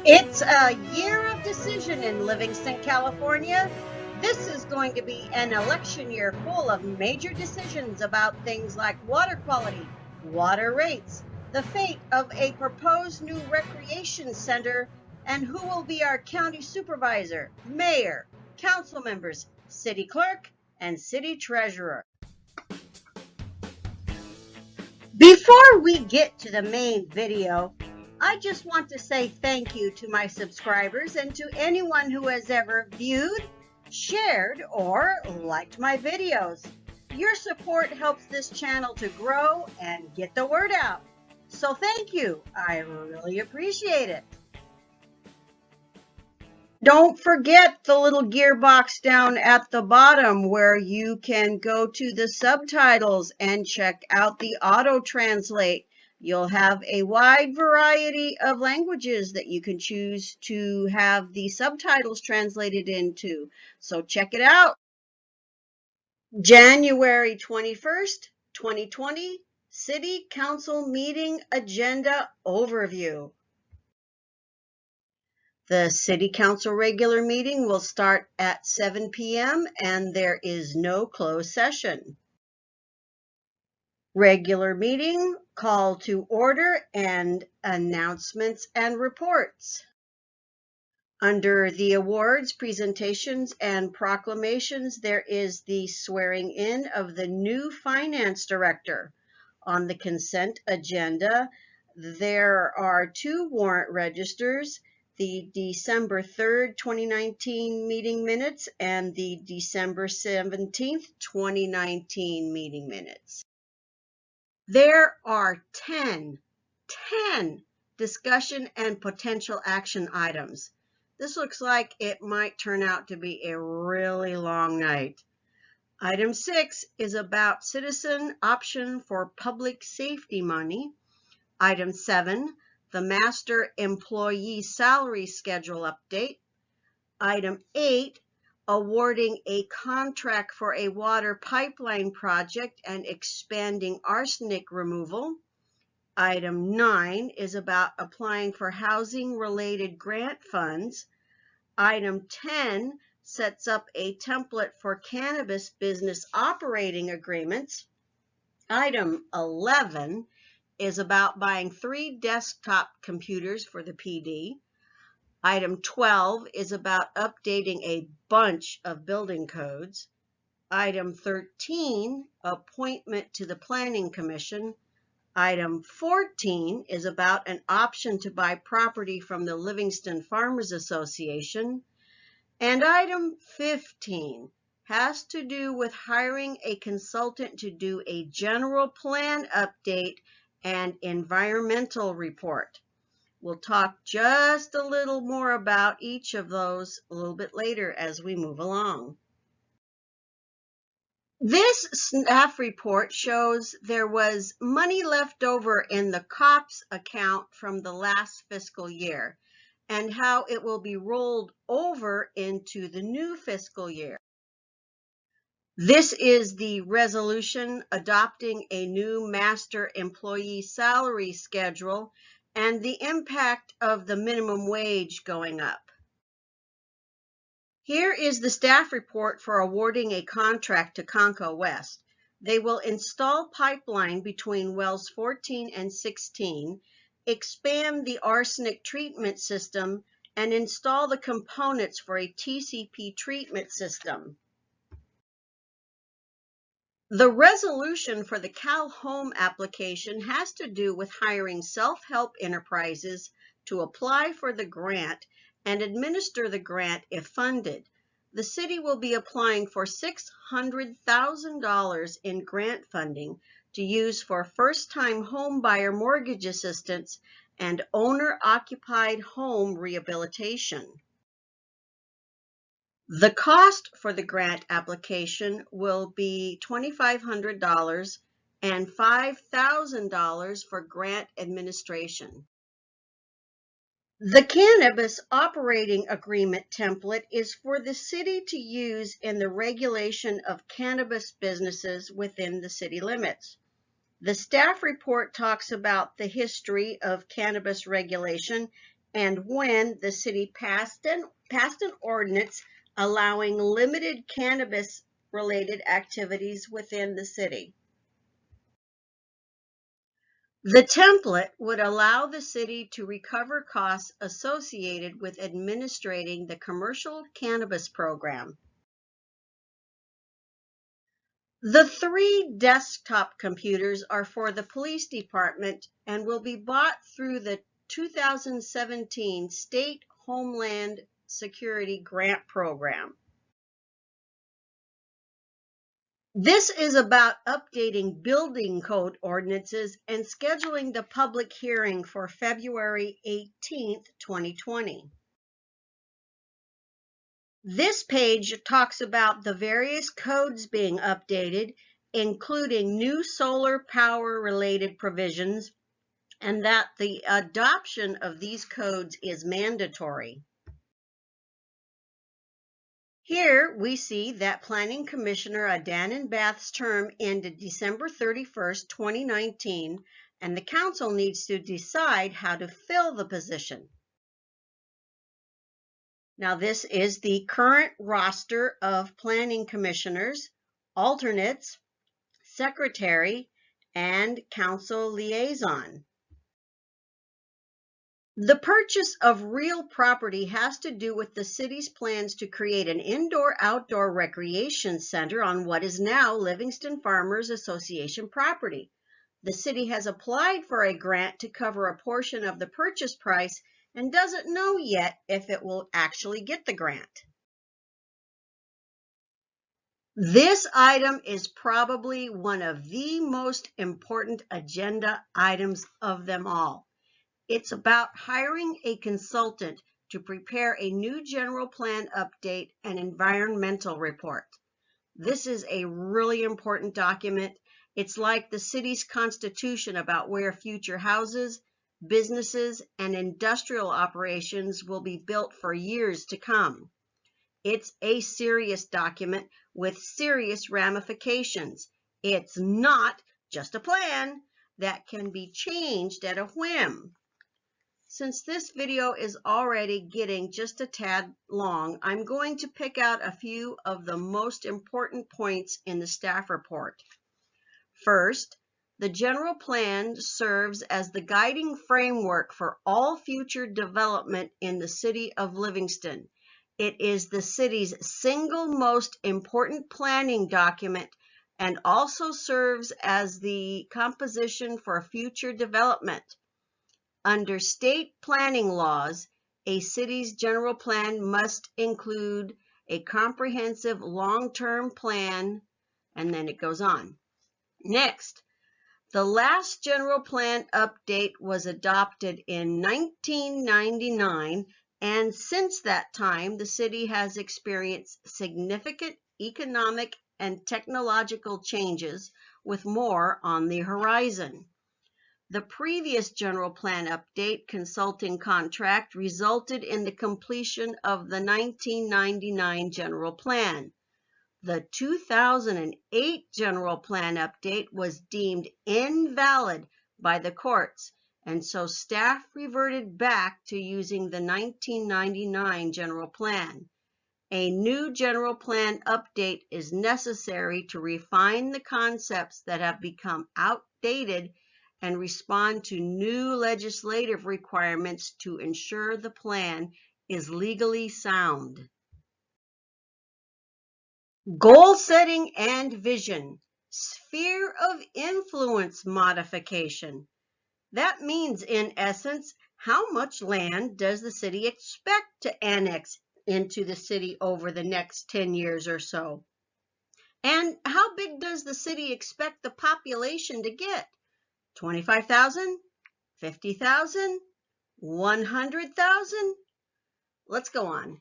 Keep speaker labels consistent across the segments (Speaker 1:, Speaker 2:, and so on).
Speaker 1: It's a year of decision in Livingston, California. This is going to be an election year full of major decisions about things like water quality, water rates, the fate of a proposed new recreation center, and who will be our county supervisor, mayor, council members, city clerk, and city treasurer. Before we get to the main video, I just want to say thank you to my subscribers and to anyone who has ever viewed, shared, or liked my videos. Your support helps this channel to grow and get the word out. So thank you. I really appreciate it. Don't forget the little gearbox down at the bottom where you can go to the subtitles and check out the auto translate. You'll have a wide variety of languages that you can choose to have the subtitles translated into. So check it out. January 21st, 2020, City Council Meeting Agenda Overview. The City Council regular meeting will start at 7 p.m. and there is no closed session. Regular meeting, call to order, and announcements and reports. Under the awards, presentations, and proclamations, there is the swearing in of the new finance director. On the consent agenda, there are 2 warrant registers, the December 3rd, 2019 meeting minutes and the December 17th, 2019 meeting minutes. There are 10 discussion and potential action items. This looks like it might turn out to be a really long night. Item 6 is about citizen option for public safety money. Item 7, the master employee salary schedule update. Item 8, awarding a contract for a water pipeline project and expanding arsenic removal. Item 9 is about applying for housing-related grant funds. Item 10 sets up a template for cannabis business operating agreements. Item 11 is about buying 3 desktop computers for the PD. Item 12 is about updating a bunch of building codes. Item 13, appointment to the Planning Commission. Item 14 is about an option to buy property from the Livingston Farmers Association. And item 15 has to do with hiring a consultant to do a general plan update and environmental report. We'll talk just a little more about each of those a little bit later as we move along. This staff report shows there was money left over in the COPS account from the last fiscal year and how it will be rolled over into the new fiscal year. This is the resolution adopting a new master employee salary schedule and the impact of the minimum wage going up. Here is the staff report for awarding a contract to Conco West. They will install pipeline between wells 14 and 16, expand the arsenic treatment system, and install the components for a TCP treatment system. The resolution for the Cal Home application has to do with hiring self-help enterprises to apply for the grant and administer the grant if funded. The city will be applying for $600,000 in grant funding to use for first-time home buyer mortgage assistance and owner-occupied home rehabilitation. The cost for the grant application will be $2,500 and $5,000 for grant administration. The Cannabis Operating Agreement template is for the city to use in the regulation of cannabis businesses within the city limits. The staff report talks about the history of cannabis regulation and when the city passed an ordinance allowing limited cannabis-related activities within the city. The template would allow the city to recover costs associated with administrating the commercial cannabis program. The 3 desktop computers are for the police department and will be bought through the 2017 State Homeland Security Grant Program. This is about updating building code ordinances and scheduling the public hearing for February 18, 2020. This page talks about the various codes being updated, including new solar power related provisions, and that the adoption of these codes is mandatory. Here we see that Planning Commissioner Adan Bath's term ended December 31st, 2019, and the council needs to decide how to fill the position. Now this is the current roster of planning commissioners, alternates, secretary, and council liaison. The purchase of real property has to do with the city's plans to create an indoor-outdoor recreation center on what is now Livingston Farmers Association property. The city has applied for a grant to cover a portion of the purchase price and doesn't know yet if it will actually get the grant. This item is probably one of the most important agenda items of them all. It's about hiring a consultant to prepare a new general plan update and environmental report. This is a really important document. It's like the city's constitution about where future houses, businesses, and industrial operations will be built for years to come. It's a serious document with serious ramifications. It's not just a plan that can be changed at a whim. Since this video is already getting just a tad long, I'm going to pick out a few of the most important points in the staff report. First, the general plan serves as the guiding framework for all future development in the city of Livingston. It is the city's single most important planning document and also serves as the composition for future development. Under state planning laws, a city's general plan must include a comprehensive long-term plan, and then it goes on. Next, the last general plan update was adopted in 1999, and since that time, the city has experienced significant economic and technological changes, with more on the horizon. The previous general plan update consulting contract resulted in the completion of the 1999 general plan. The 2008 general plan update was deemed invalid by the courts, and so staff reverted back to using the 1999 general plan. A new general plan update is necessary to refine the concepts that have become outdated and respond to new legislative requirements to ensure the plan is legally sound. Goal setting and vision. Sphere of influence modification. That means, in essence, how much land does the city expect to annex into the city over the next 10 years or so? And how big does the city expect the population to get? 25,000? 50,000? 100,000? Let's go on.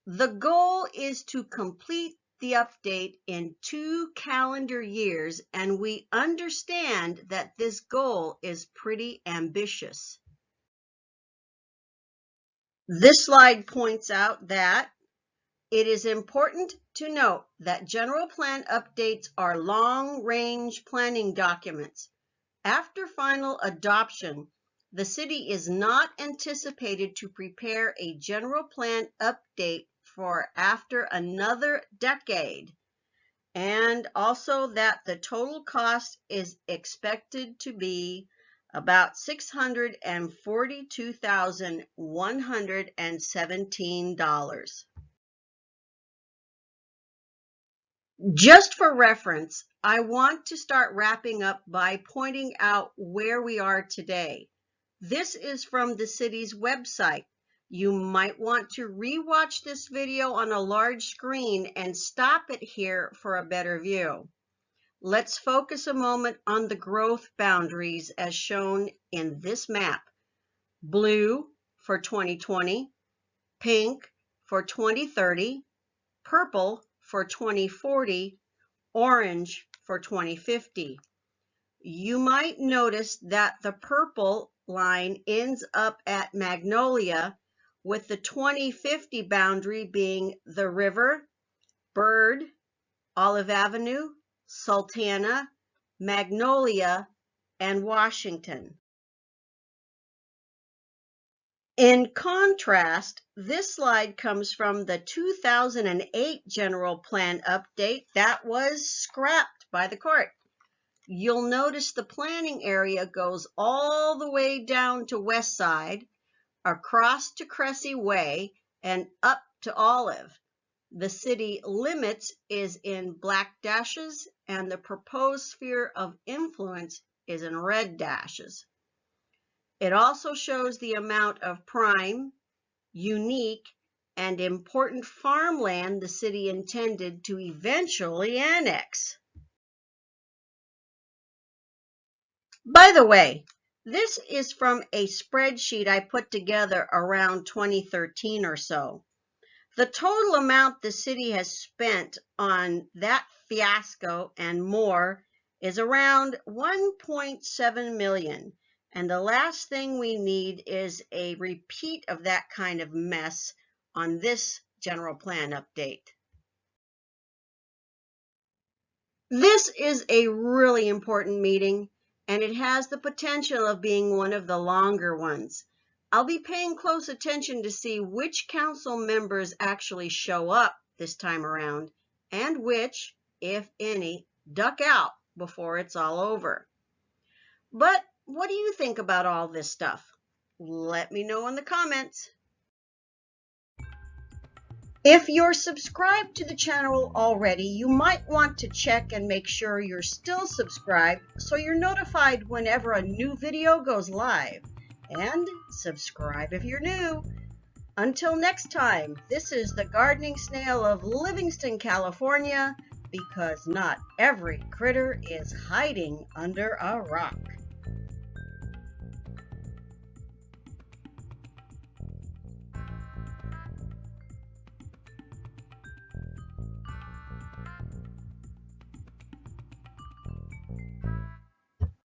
Speaker 1: The goal is to complete the update in 2 calendar years, and we understand that this goal is pretty ambitious. This slide points out that it is important to note that general plan updates are long-range planning documents. After final adoption, the city is not anticipated to prepare a general plan update for after another decade, and also that the total cost is expected to be about $642,117. Just for reference, I want to start wrapping up by pointing out where we are today. This is from the city's website. You might want to re-watch this video on a large screen and stop it here for a better view. Let's focus a moment on the growth boundaries as shown in this map. Blue for 2020, pink for 2030, purple for 2040, orange for 2050. You might notice that the purple line ends up at Magnolia, with the 2050 boundary being the River, Bird, Olive Avenue, Sultana, Magnolia, and Washington. In contrast, this slide comes from the 2008 General Plan update that was scrapped by the court. You'll notice the planning area goes all the way down to West Side, across to Cressy Way, and up to Olive. The city limits is in black dashes, and the proposed sphere of influence is in red dashes. It also shows the amount of prime, unique, and important farmland the city intended to eventually annex. By the way, this is from a spreadsheet I put together around 2013 or so. The total amount the city has spent on that fiasco and more is around $1.7 million. And the last thing we need is a repeat of that kind of mess on this general plan update. This is a really important meeting, and it has the potential of being one of the longer ones. I'll be paying close attention to see which council members actually show up this time around, and which, if any, duck out before it's all over. But what do you think about all this stuff? Let me know in the comments. If you're subscribed to the channel already, you might want to check and make sure you're still subscribed so you're notified whenever a new video goes live. And subscribe if you're new. Until next time, this is the Gardening Snail of Livingston, California, because not every critter is hiding under a rock.